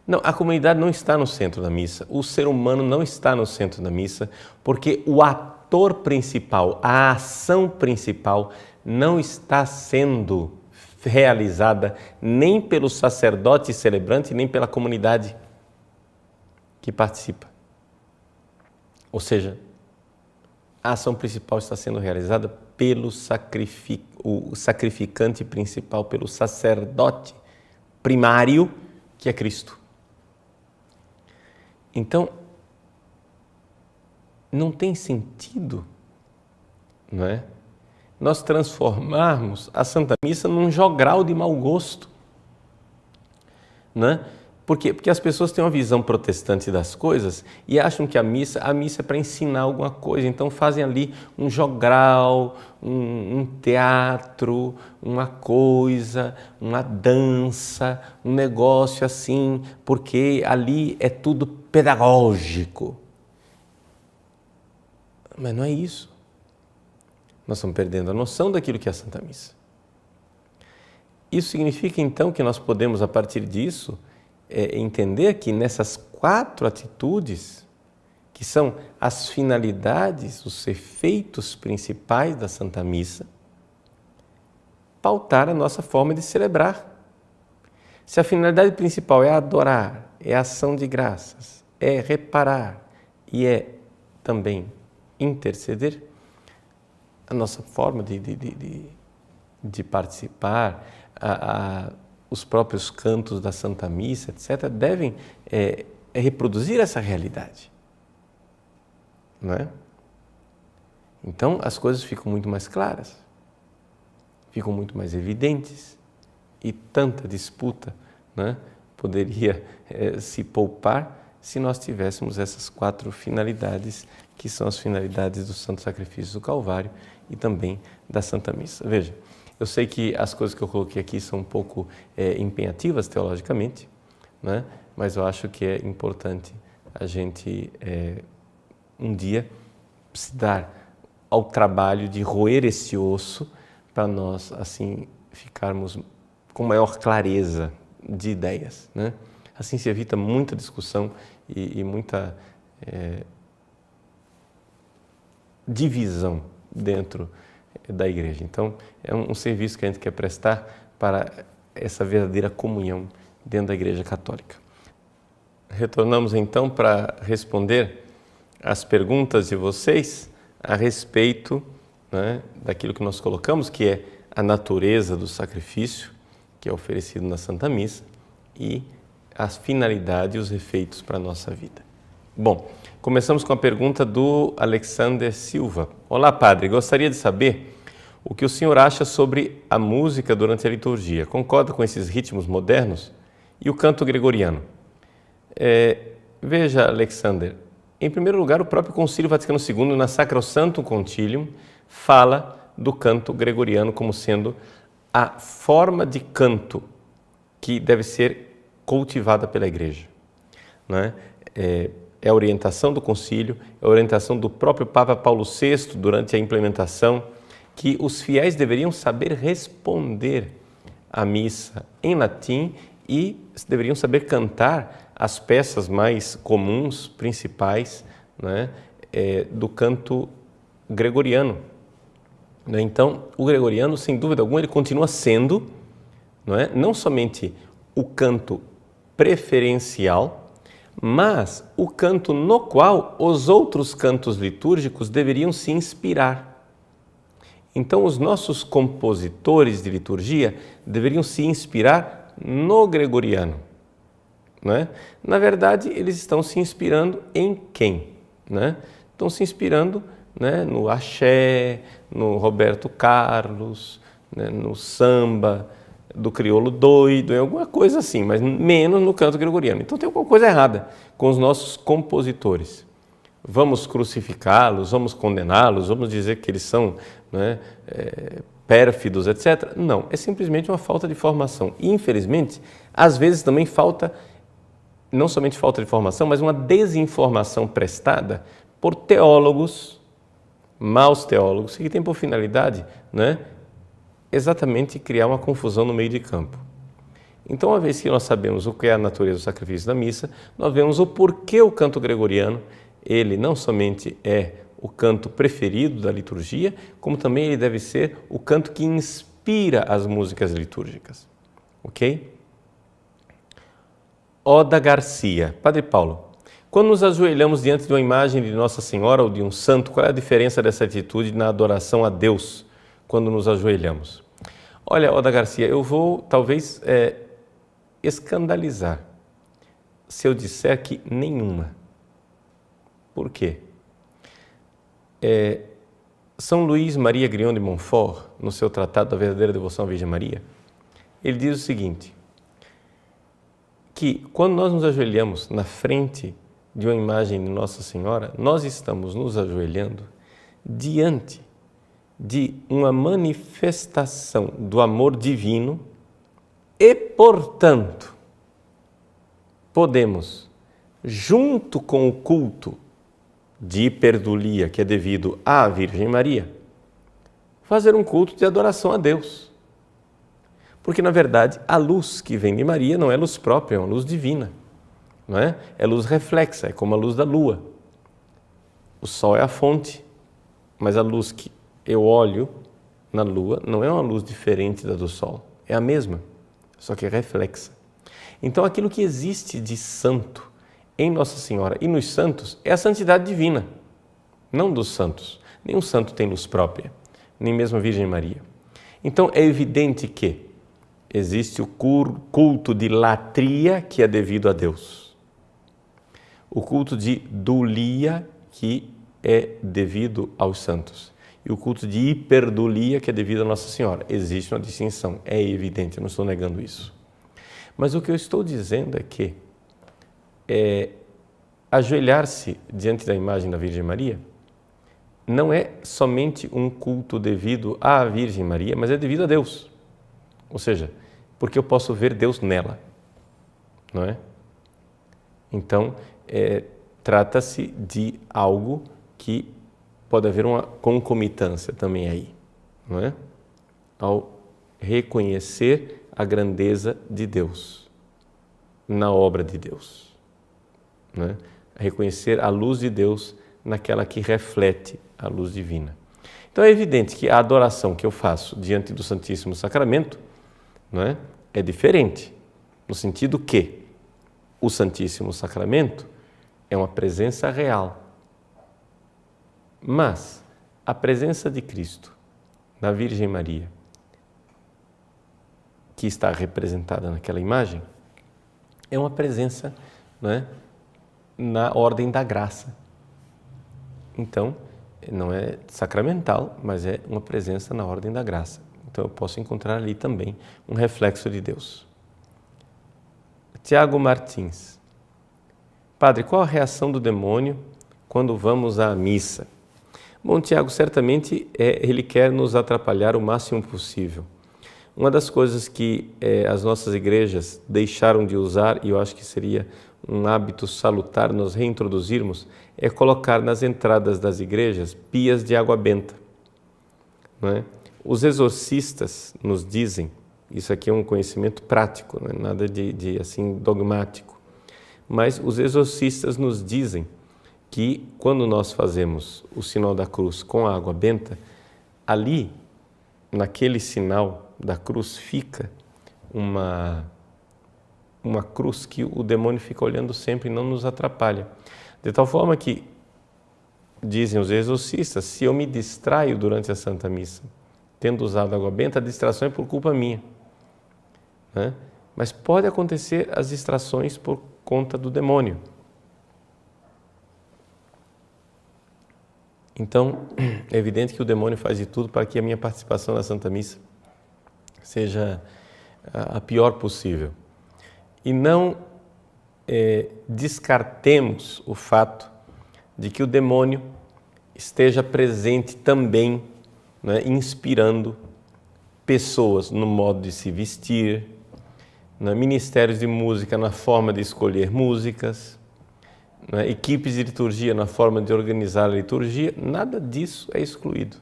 Não, a comunidade não está no centro da missa, o ser humano não está no centro da missa, porque o ator principal, a ação principal, não está sendo realizada nem pelo sacerdote celebrante, nem pela comunidade que participa. Ou seja, a ação principal está sendo realizada pelo o sacrificante principal, pelo sacerdote primário, que é Cristo. Então, não tem sentido, não é? Nós transformarmos a Santa Missa num jogral de mau gosto, não é? Por quê? Porque as pessoas têm uma visão protestante das coisas e acham que a missa é para ensinar alguma coisa, então fazem ali um jogral, um teatro, uma coisa, uma dança, um negócio assim, porque ali é tudo pedagógico. Mas não é isso. Nós estamos perdendo a noção daquilo que é a Santa Missa. Isso significa, então, que nós podemos, a partir disso, entender que nessas 4 atitudes, que são as finalidades, os efeitos principais da Santa Missa, pautar a nossa forma de celebrar. Se a finalidade principal é adorar, é ação de graças, é reparar e é também interceder, a nossa forma de participar, os próprios cantos da Santa Missa, etc., devem reproduzir essa realidade. Não é? Então, as coisas ficam muito mais claras, ficam muito mais evidentes e tanta disputa, né, poderia se poupar se nós tivéssemos essas 4 finalidades, que são as finalidades do Santo Sacrifício do Calvário e também da Santa Missa. Veja, eu sei que as coisas que eu coloquei aqui são um pouco empenhativas teologicamente, né, mas eu acho que é importante a gente um dia se dar ao trabalho de roer esse osso para nós, assim, ficarmos com maior clareza de ideias, né? Assim se evita muita discussão e muita divisão dentro da igreja. Então, é um serviço que a gente quer prestar para essa verdadeira comunhão dentro da Igreja Católica. Retornamos então para responder as perguntas de vocês a respeito, né, daquilo que nós colocamos, que é a natureza do sacrifício que é oferecido na Santa Missa e a finalidade e os efeitos para a nossa vida. Bom, começamos com a pergunta do Alexander Silva. Olá, padre, gostaria de saber o que o senhor acha sobre a música durante a liturgia. Concorda com esses ritmos modernos e o canto gregoriano? Veja, Alexander, em primeiro lugar, o próprio Concílio Vaticano II, na Sacrosanctum Concilium, fala do canto gregoriano como sendo a forma de canto que deve ser cultivada pela Igreja. Não é? É a orientação do concílio, é a orientação do próprio Papa Paulo VI durante a implementação, que os fiéis deveriam saber responder à missa em latim e deveriam saber cantar as peças mais comuns, principais, né, do canto gregoriano. Então, o gregoriano, sem dúvida alguma, ele continua sendo, não somente o canto preferencial, mas o canto no qual os outros cantos litúrgicos deveriam se inspirar. Então, os nossos compositores de liturgia deveriam se inspirar no gregoriano. Na verdade, eles estão se inspirando em quem? Estão se inspirando no axé, no Roberto Carlos, no samba do crioulo doido, em alguma coisa assim, mas menos no canto gregoriano. Então tem alguma coisa errada com os nossos compositores. Vamos crucificá-los, vamos condená-los, vamos dizer que eles são pérfidos, etc. Não, é simplesmente uma falta de formação. E, infelizmente, às vezes também falta, não somente falta de formação, mas uma desinformação prestada por teólogos, maus teólogos, que têm por finalidade, exatamente criar uma confusão no meio de campo. Então, uma vez que nós sabemos o que é a natureza do sacrifício da missa, nós vemos o porquê o canto gregoriano, ele não somente é o canto preferido da liturgia, como também ele deve ser o canto que inspira as músicas litúrgicas. Ok? Oda Garcia. Padre Paulo, quando nos ajoelhamos diante de uma imagem de Nossa Senhora ou de um santo, qual é a diferença dessa atitude na adoração a Deus quando nos ajoelhamos? Olha, Oda Garcia, eu vou talvez escandalizar se eu disser que nenhuma. Por quê? São Luís Maria Grignon de Montfort, no seu Tratado da Verdadeira Devoção à Virgem Maria, ele diz o seguinte, que quando nós nos ajoelhamos na frente de uma imagem de Nossa Senhora, nós estamos nos ajoelhando diante de uma manifestação do amor divino e, portanto, podemos, junto com o culto de hiperdulia, que é devido à Virgem Maria, fazer um culto de adoração a Deus. Porque, na verdade, a luz que vem de Maria não é luz própria, é uma luz divina. Não é? É luz reflexa, é como a luz da lua. O sol é a fonte, mas a luz que eu olho na lua não é uma luz diferente da do sol, é a mesma, só que é reflexa. Então, aquilo que existe de santo em Nossa Senhora e nos santos é a santidade divina, não dos santos. Nenhum santo tem luz própria, nem mesmo a Virgem Maria. Então, é evidente que existe o culto de latria, que é devido a Deus. O culto de dulia, que é devido aos santos. E o culto de hiperdulia, que é devido a Nossa Senhora. Existe uma distinção, é evidente, eu não estou negando isso. Mas o que eu estou dizendo é que ajoelhar-se diante da imagem da Virgem Maria não é somente um culto devido à Virgem Maria, mas é devido a Deus. Ou seja, porque eu posso ver Deus nela, não é? Então, trata-se de algo que pode haver uma concomitância também aí, não é? Ao reconhecer a grandeza de Deus na obra de Deus, não é? Reconhecer a luz de Deus naquela que reflete a luz divina. Então é evidente que a adoração que eu faço diante do Santíssimo Sacramento, não é? É diferente, no sentido que o Santíssimo Sacramento é uma presença real. Mas a presença de Cristo na Virgem Maria, que está representada naquela imagem, é uma presença, não é, na ordem da graça. Então, não é sacramental, mas é uma presença na ordem da graça. Então, eu posso encontrar ali também um reflexo de Deus. Tiago Martins. Padre, qual a reação do demônio quando vamos à missa? Bom, Tiago, certamente ele quer nos atrapalhar o máximo possível. Uma das coisas que as nossas igrejas deixaram de usar, e eu acho que seria um hábito salutar nós reintroduzirmos, é colocar nas entradas das igrejas pias de água benta. Não é? Os exorcistas nos dizem, isso aqui é um conhecimento prático, não é nada de assim dogmático, mas os exorcistas nos dizem que quando nós fazemos o sinal da cruz com a água benta, ali, naquele sinal da cruz, fica uma cruz que o demônio fica olhando sempre e não nos atrapalha. De tal forma que, dizem os exorcistas, se eu me distraio durante a Santa Missa, tendo usado água benta, a distração é por culpa minha, né? Mas pode acontecer as distrações por conta do demônio. Então, é evidente que o demônio faz de tudo para que a minha participação na Santa Missa seja a pior possível. E não descartemos o fato de que o demônio esteja presente também, né, inspirando pessoas no modo de se vestir, ministérios de música na forma de escolher músicas, equipes de liturgia na forma de organizar a liturgia. Nada disso é excluído,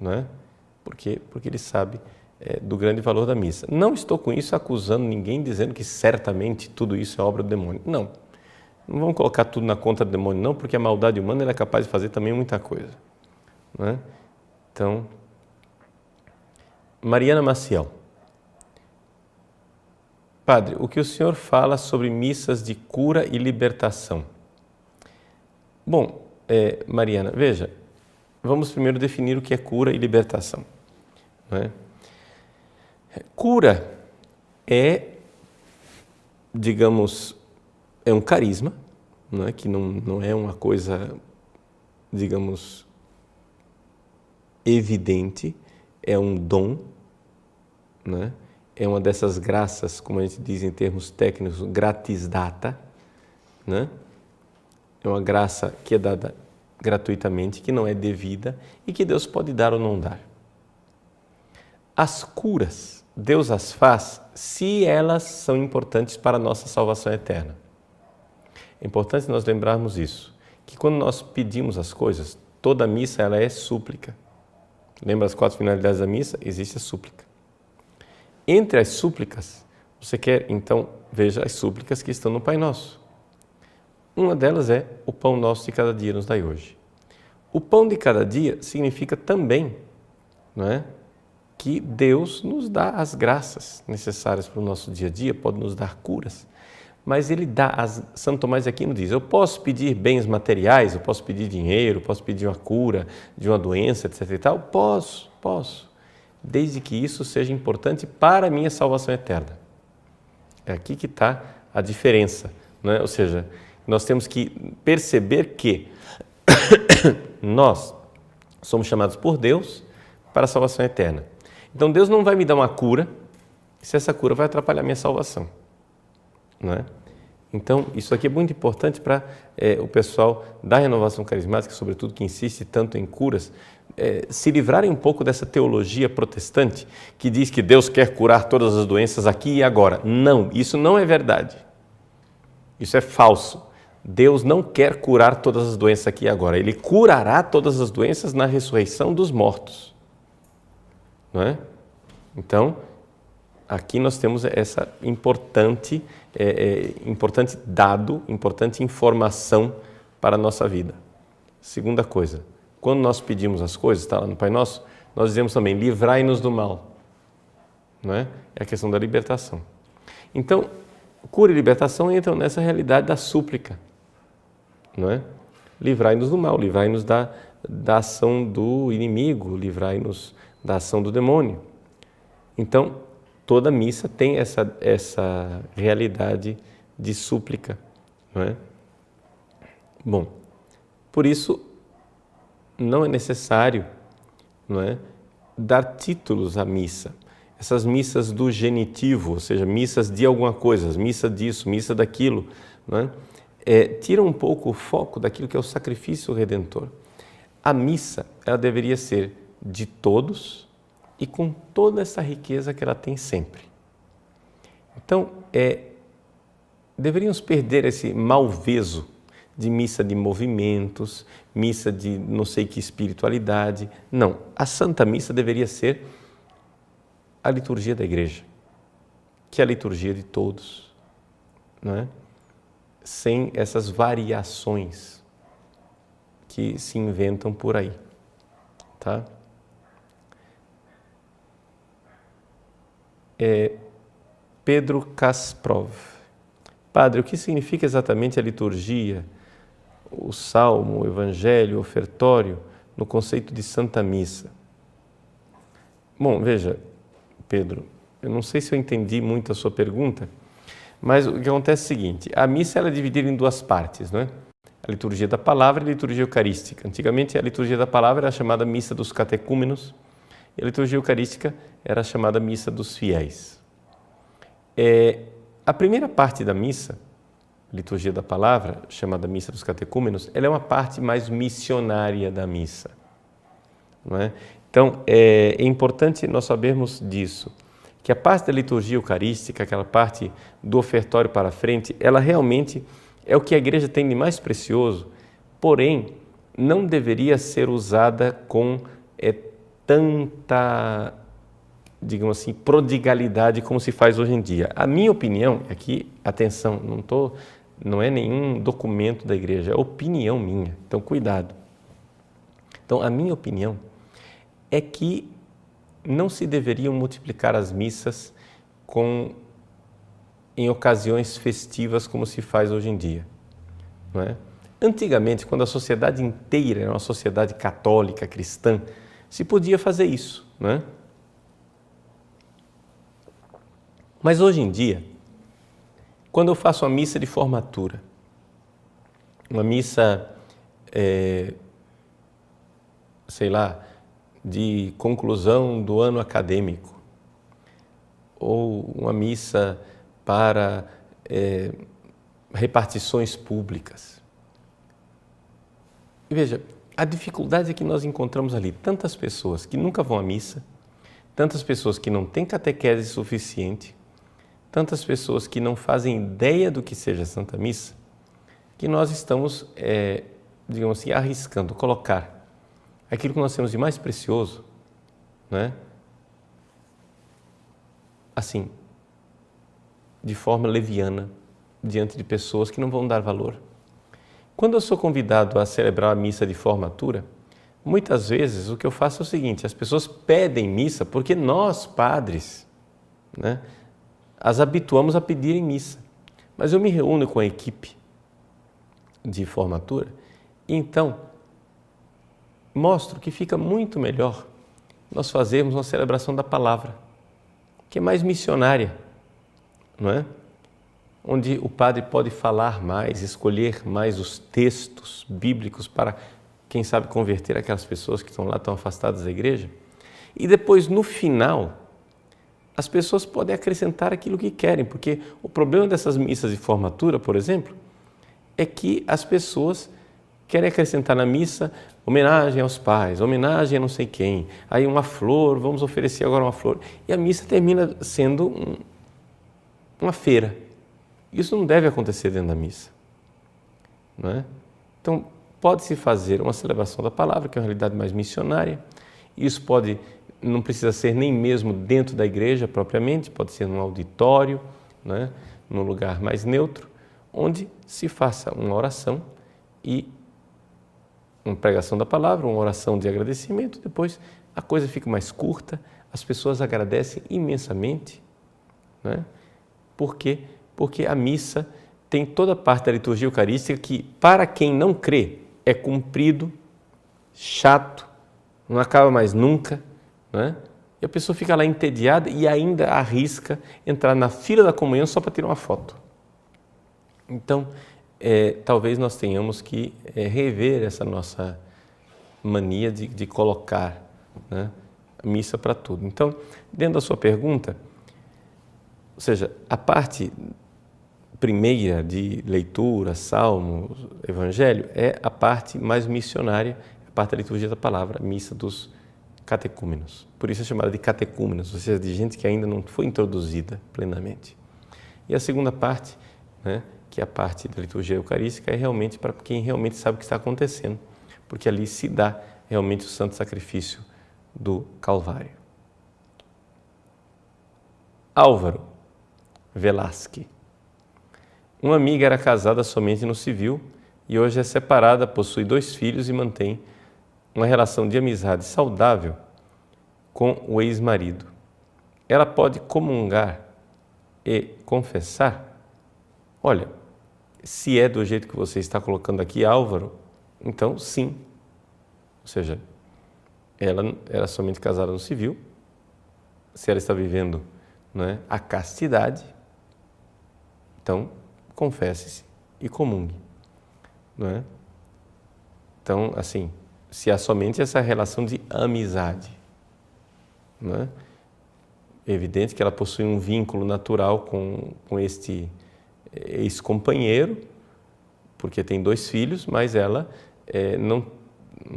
não é? Porque ele sabe do grande valor da missa. Não estou com isso acusando ninguém, dizendo que certamente tudo isso é obra do demônio. Não vamos colocar tudo na conta do demônio, não, porque a maldade humana ela é capaz de fazer também muita coisa, não é? Então, Mariana Maciel. Padre, o que o senhor fala sobre missas de cura e libertação? Bom, Mariana, veja, vamos primeiro definir o que é cura e libertação, não é? Cura digamos, é um carisma, não é? Que não é uma coisa, digamos, evidente, é um dom, né? É uma dessas graças, como a gente diz em termos técnicos, gratis data, né? É uma graça que é dada gratuitamente, que não é devida e que Deus pode dar ou não dar. As curas, Deus as faz se elas são importantes para a nossa salvação eterna. É importante nós lembrarmos isso, que quando nós pedimos as coisas, toda missa ela é súplica. Lembra as 4 finalidades da missa? Existe a súplica. Entre as súplicas, você quer, então, veja as súplicas que estão no Pai Nosso. Uma delas é o pão nosso de cada dia nos dai hoje. O pão de cada dia significa também, não é, que Deus nos dá as graças necessárias para o nosso dia a dia, pode nos dar curas, mas Ele dá, Santo Tomás de Aquino diz, eu posso pedir bens materiais, eu posso pedir dinheiro, posso pedir uma cura de uma doença, etc. e tal, posso, desde que isso seja importante para a minha salvação eterna. É aqui que está a diferença, não é? Ou seja, nós temos que perceber que nós somos chamados por Deus para a salvação eterna. Então Deus não vai me dar uma cura se essa cura vai atrapalhar a minha salvação, não é? Então isso aqui é muito importante para o pessoal da renovação carismática, sobretudo que insiste tanto em curas, se livrarem um pouco dessa teologia protestante que diz que Deus quer curar todas as doenças aqui e agora. Não, isso não é verdade. Isso é falso. Deus não quer curar todas as doenças aqui e agora. Ele curará todas as doenças na ressurreição dos mortos. Não é? Então, aqui nós temos essa importante dado, importante informação para a nossa vida. Segunda coisa, quando nós pedimos as coisas, está lá no Pai Nosso, nós dizemos também, livrai-nos do mal. Não é? É a questão da libertação. Então, cura e libertação entram nessa realidade da súplica. Não é? Livrai-nos do mal, livrai-nos da ação do inimigo, livrai-nos da ação do demônio. Então, toda missa tem essa realidade de súplica, não é? Bom, por isso não é necessário, não é, dar títulos à missa. Essas missas do genitivo, ou seja, missas de alguma coisa, missa disso, missa daquilo, não é? Tira um pouco o foco daquilo que é o sacrifício redentor. A missa, ela deveria ser de todos e com toda essa riqueza que ela tem sempre. Então, deveríamos perder esse malveso de missa de movimentos, missa de não sei que espiritualidade. Não, a Santa Missa deveria ser a liturgia da Igreja, que é a liturgia de todos, não é? Sem essas variações que se inventam por aí, tá? Pedro Kasprov. Padre, o que significa exatamente a liturgia, o salmo, o evangelho, o ofertório, no conceito de Santa Missa? Bom, veja, Pedro, eu não sei se eu entendi muito a sua pergunta, mas o que acontece é o seguinte, a missa ela é dividida em 2 partes, não é? A liturgia da palavra e a liturgia eucarística. Antigamente a liturgia da palavra era chamada missa dos catecúmenos e a liturgia eucarística era chamada missa dos fiéis. A primeira parte da missa, liturgia da palavra, chamada missa dos catecúmenos, ela é uma parte mais missionária da missa, não é? Então, é importante nós sabermos disso, que a parte da liturgia eucarística, aquela parte do ofertório para frente, ela realmente é o que a Igreja tem de mais precioso, porém, não deveria ser usada com tanta, digamos assim, prodigalidade como se faz hoje em dia. A minha opinião, aqui, atenção, não é nenhum documento da Igreja, é opinião minha, então cuidado. Então, a minha opinião é que não se deveriam multiplicar as missas em ocasiões festivas como se faz hoje em dia, não é? Antigamente, quando a sociedade inteira era uma sociedade católica, cristã, se podia fazer isso, não é? Mas hoje em dia, quando eu faço uma missa de formatura, uma missa, sei lá, de conclusão do ano acadêmico, ou uma missa para repartições públicas. E veja, a dificuldade é que nós encontramos ali tantas pessoas que nunca vão à missa, tantas pessoas que não têm catequese suficiente, tantas pessoas que não fazem ideia do que seja a Santa Missa, que nós estamos digamos assim, arriscando colocar aquilo que nós temos de mais precioso, né? Assim, de forma leviana, diante de pessoas que não vão dar valor. Quando eu sou convidado a celebrar a missa de formatura, muitas vezes o que eu faço é o seguinte: as pessoas pedem missa porque nós, padres, né, as habituamos a pedirem missa. Mas eu me reúno com a equipe de formatura e então mostro que fica muito melhor nós fazermos uma celebração da palavra, que é mais missionária, não é? Onde o padre pode falar mais, escolher mais os textos bíblicos para, quem sabe, converter aquelas pessoas que estão lá tão afastadas da igreja. E depois, no final, as pessoas podem acrescentar aquilo que querem, porque o problema dessas missas de formatura, por exemplo, é que as pessoas querem acrescentar na missa homenagem aos pais, homenagem a não sei quem, aí uma flor, vamos oferecer agora uma flor. E a missa termina sendo uma feira. Isso não deve acontecer dentro da missa, não é? Então, pode-se fazer uma celebração da palavra, que é uma realidade mais missionária. Isso não precisa ser nem mesmo dentro da igreja propriamente, pode ser num auditório, não é? Num lugar mais neutro, onde se faça uma oração e uma pregação da palavra, uma oração de agradecimento. Depois a coisa fica mais curta, as pessoas agradecem imensamente, não é? Por quê? Porque a missa tem toda a parte da liturgia eucarística que, para quem não crê, é comprido, chato, não acaba mais nunca, né? E a pessoa fica lá entediada e ainda arrisca entrar na fila da comunhão só para tirar uma foto. Então, talvez nós tenhamos que rever essa nossa mania de colocar, né, a missa para tudo. Então, dentro da sua pergunta, ou seja, a parte primeira de leitura, salmo, evangelho, é a parte mais missionária, a parte da liturgia da palavra, a missa dos catecúmenos. Por isso é chamada de catecúmenos, ou seja, de gente que ainda não foi introduzida plenamente. E a segunda parte, né, que é a parte da liturgia eucarística, é realmente para quem realmente sabe o que está acontecendo, porque ali se dá realmente o santo sacrifício do Calvário. Álvaro Velasque. Uma amiga era casada somente no civil e hoje é separada, possui 2 filhos e mantém uma relação de amizade saudável com o ex-marido. Ela pode comungar e confessar? Olha, se é do jeito que você está colocando aqui, Álvaro, então sim. Ou seja, ela era somente casada no civil, se ela está vivendo, não é, a castidade, então confesse-se e comungue, não é? Então, assim, se há somente essa relação de amizade, não é? É evidente que ela possui um vínculo natural com este ex-companheiro, porque tem 2 filhos, mas ela não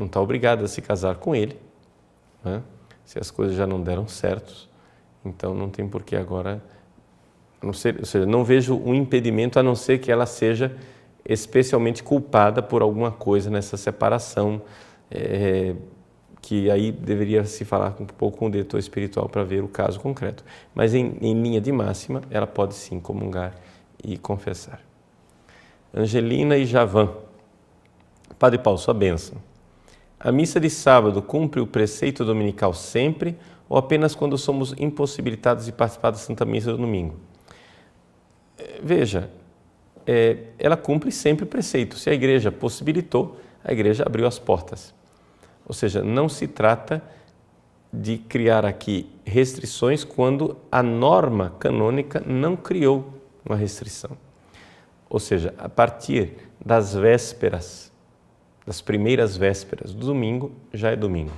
está obrigada a se casar com ele, não é? Se as coisas já não deram certos, então não tem por que agora, ou seja, não vejo um impedimento a não ser que ela seja especialmente culpada por alguma coisa nessa separação, que aí deveria se falar um pouco com o diretor espiritual para ver o caso concreto. Mas em linha de máxima, ela pode sim comungar e confessar. Angelina e Javan. Padre Paulo, sua bênção. A missa de sábado cumpre o preceito dominical sempre ou apenas quando somos impossibilitados de participar da Santa Missa do domingo? Veja, ela cumpre sempre o preceito. Se a igreja possibilitou, a igreja abriu as portas. Ou seja, não se trata de criar aqui restrições quando a norma canônica não criou uma restrição. Ou seja, a partir das vésperas, das primeiras vésperas do domingo, já é domingo.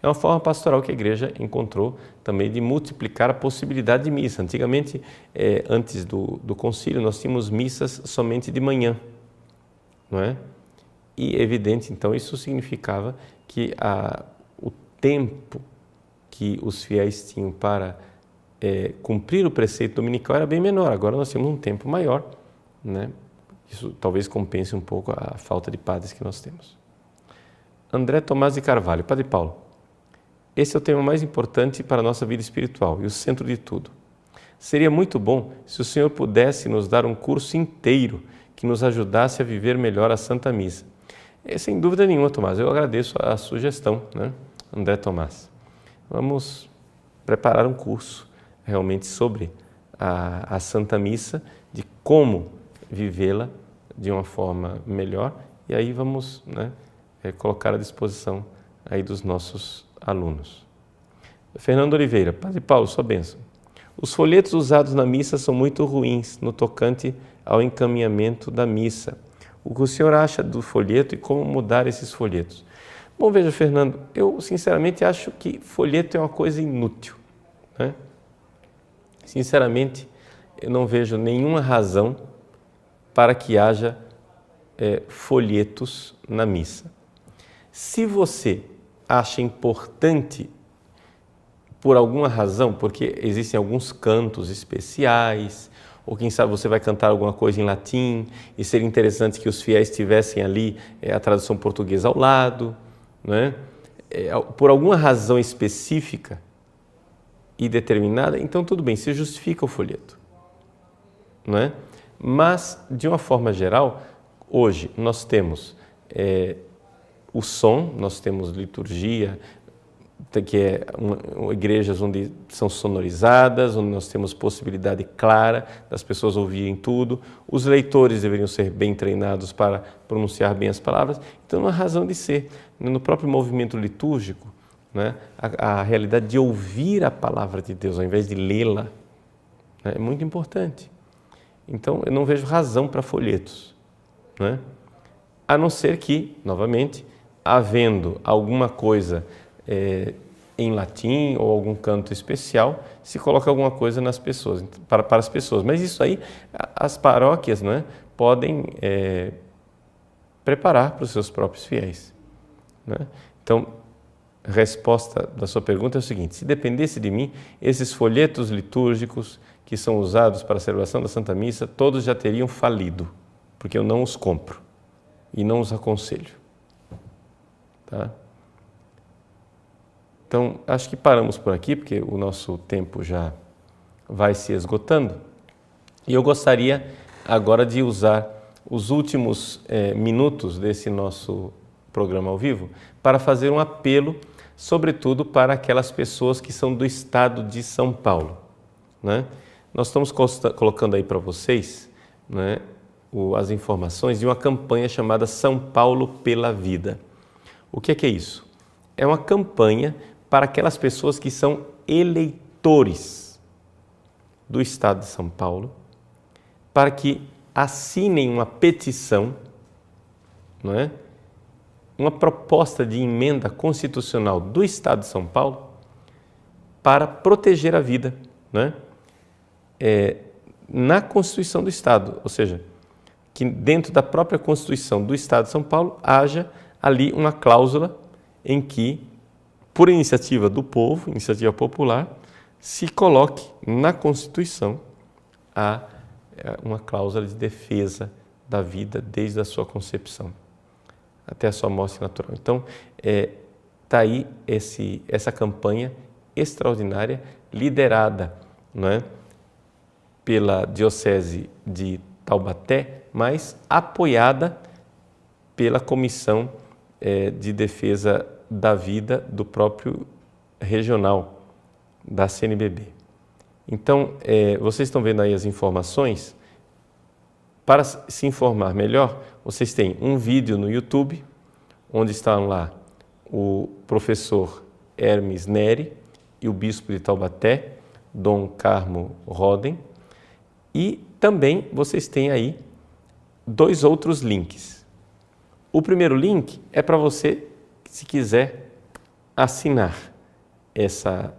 É uma forma pastoral que a igreja encontrou também de multiplicar a possibilidade de missa. Antigamente, antes do concílio, nós tínhamos missas somente de manhã, não é? E, evidente, então, isso significava que o tempo que os fiéis tinham para cumprir o preceito dominical era bem menor. Agora nós temos um tempo maior, né? Isso talvez compense um pouco a falta de padres que nós temos. André Tomás de Carvalho. Padre Paulo, esse é o tema mais importante para a nossa vida espiritual e o centro de tudo. Seria muito bom se o Senhor pudesse nos dar um curso inteiro que nos ajudasse a viver melhor a Santa Missa. Sem dúvida nenhuma, Tomás, eu agradeço a sugestão, né? André Tomás. Vamos preparar um curso realmente sobre a Santa Missa, de como vivê-la de uma forma melhor, e aí vamos, né, colocar à disposição aí dos nossos alunos. Fernando Oliveira. Padre Paulo, sua bênção. Os folhetos usados na missa são muito ruins no tocante ao encaminhamento da missa. O que o senhor acha do folheto e como mudar esses folhetos? Bom, veja, Fernando, eu sinceramente acho que folheto é uma coisa inútil, né? Sinceramente, eu não vejo nenhuma razão para que haja folhetos na missa. Se você acha importante, por alguma razão, porque existem alguns cantos especiais, ou quem sabe você vai cantar alguma coisa em latim e seria interessante que os fiéis tivessem ali a tradução portuguesa ao lado, né? Por alguma razão específica e determinada, então tudo bem, se justifica o folheto, não é? Mas, de uma forma geral, hoje nós temos o som, nós temos liturgia, que é igrejas onde são sonorizadas, onde nós temos possibilidade clara das pessoas ouvirem tudo. Os leitores deveriam ser bem treinados para pronunciar bem as palavras. Então, não há razão de ser. No próprio movimento litúrgico, né, a realidade de ouvir a palavra de Deus ao invés de lê-la, né, é muito importante. Então, eu não vejo razão para folhetos, né? A não ser que, novamente, havendo alguma coisa em latim ou algum canto especial, se coloca alguma coisa nas pessoas, para as pessoas. Mas isso aí, as paróquias, né, podem preparar para os seus próprios fiéis, né? Então, a resposta da sua pergunta é o seguinte: se dependesse de mim, esses folhetos litúrgicos que são usados para a celebração da Santa Missa, todos já teriam falido, porque eu não os compro e não os aconselho. Tá? Então, acho que paramos por aqui, porque o nosso tempo já vai se esgotando. E eu gostaria agora de usar os últimos minutos desse nosso programa ao vivo para fazer um apelo, sobretudo para aquelas pessoas que são do estado de São Paulo, né? Nós estamos colocando aí para vocês, né, as informações de uma campanha chamada São Paulo pela Vida. O que é isso? É uma campanha para aquelas pessoas que são eleitores do Estado de São Paulo, para que assinem uma petição, não é? Uma proposta de emenda constitucional do Estado de São Paulo para proteger a vida, não é? Na Constituição do Estado, ou seja, que dentro da própria Constituição do Estado de São Paulo haja ali uma cláusula em que, por iniciativa do povo, iniciativa popular, se coloque na Constituição uma cláusula de defesa da vida desde a sua concepção até a sua morte natural. Então, está aí essa campanha extraordinária, liderada, não é, pela Diocese de Taubaté, mas apoiada pela Comissão de Defesa da Vida do próprio regional da CNBB. Então, vocês estão vendo aí as informações. Para se informar melhor, vocês têm um vídeo no YouTube, onde estão lá o professor Hermes Neri e o bispo de Taubaté, Dom Carmo Roden, e também vocês têm aí 2 outros links. O primeiro link é para você, se quiser, assinar essa.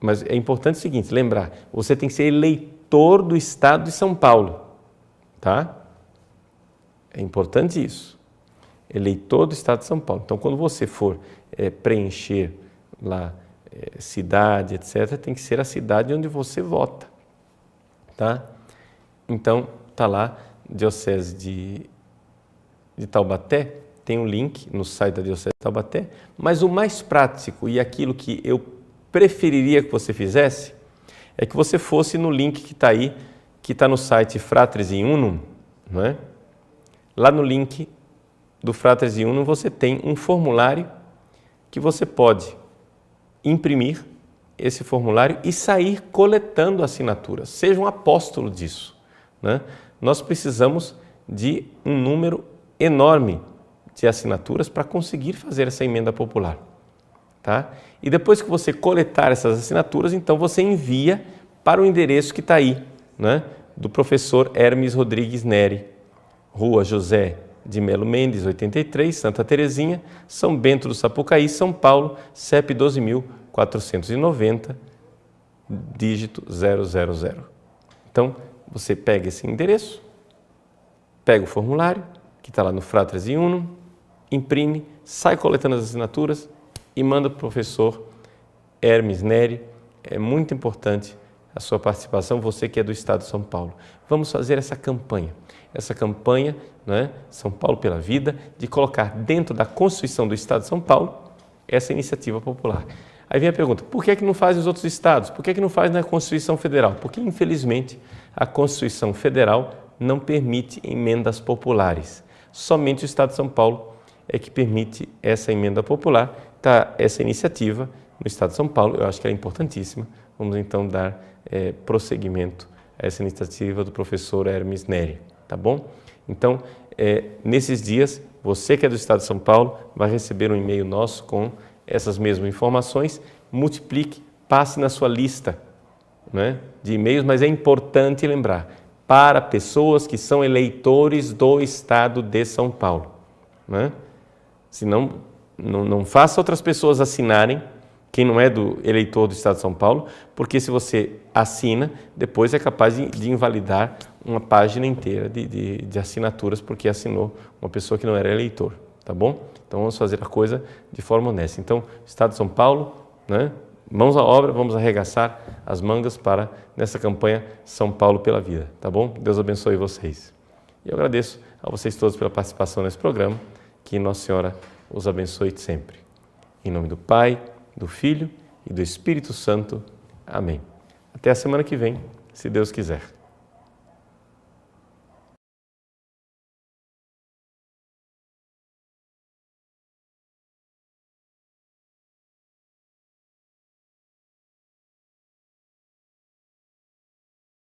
Mas é importante o seguinte, lembrar, você tem que ser eleitor do Estado de São Paulo, tá? É importante isso. Eleitor do Estado de São Paulo. Então, quando você for preencher lá cidade, etc., tem que ser a cidade onde você vota, tá? Então, está lá Diocese de Taubaté, tem um link no site da Diocese de Taubaté, mas o mais prático e aquilo que eu preferiria que você fizesse é que você fosse no link que está aí, que está no site Fratres in Unum, não é? Lá no link do Fratres in Unum você tem um formulário que você pode imprimir esse formulário e sair coletando assinaturas. Seja um apóstolo disso, né? Nós precisamos de um número enorme de assinaturas para conseguir fazer essa emenda popular, tá? E depois que você coletar essas assinaturas, então você envia para o endereço que está aí, né? Do professor Hermes Rodrigues Neri, Rua José de Melo Mendes, 83, Santa Terezinha, São Bento do Sapucaí, São Paulo, CEP 12.490, dígito 000. Então, você pega esse endereço, pega o formulário, que está lá no Fratres in Unum, imprime, sai coletando as assinaturas e manda para o professor Hermes Neri. É muito importante a sua participação, você que é do Estado de São Paulo. Vamos fazer essa campanha, né, São Paulo pela Vida, de colocar dentro da Constituição do Estado de São Paulo essa iniciativa popular. Aí vem a pergunta, por que é que não faz nos outros estados? Por que é que não faz na Constituição Federal? Porque, infelizmente, a Constituição Federal não permite emendas populares. Somente o Estado de São Paulo é que permite essa emenda popular. Tá, essa iniciativa no Estado de São Paulo, eu acho que é importantíssima. Vamos então dar prosseguimento a essa iniciativa do professor Hermes Neri, tá bom? Então, nesses dias, você que é do Estado de São Paulo vai receber um e-mail nosso com essas mesmas informações. Multiplique, passe na sua lista, né, de e-mails, mas é importante lembrar, para pessoas que são eleitores do Estado de São Paulo, né? Senão, não faça outras pessoas assinarem, quem não é do eleitor do Estado de São Paulo, porque se você assina, depois é capaz de invalidar uma página inteira de assinaturas, porque assinou uma pessoa que não era eleitor, tá bom? Então vamos fazer a coisa de forma honesta. Então, Estado de São Paulo, né? Mãos à obra, vamos arregaçar as mangas para nessa campanha São Paulo pela Vida, tá bom? Deus abençoe vocês. E eu agradeço a vocês todos pela participação nesse programa, que Nossa Senhora os abençoe sempre. Em nome do Pai, do Filho e do Espírito Santo. Amém. Até a semana que vem, se Deus quiser.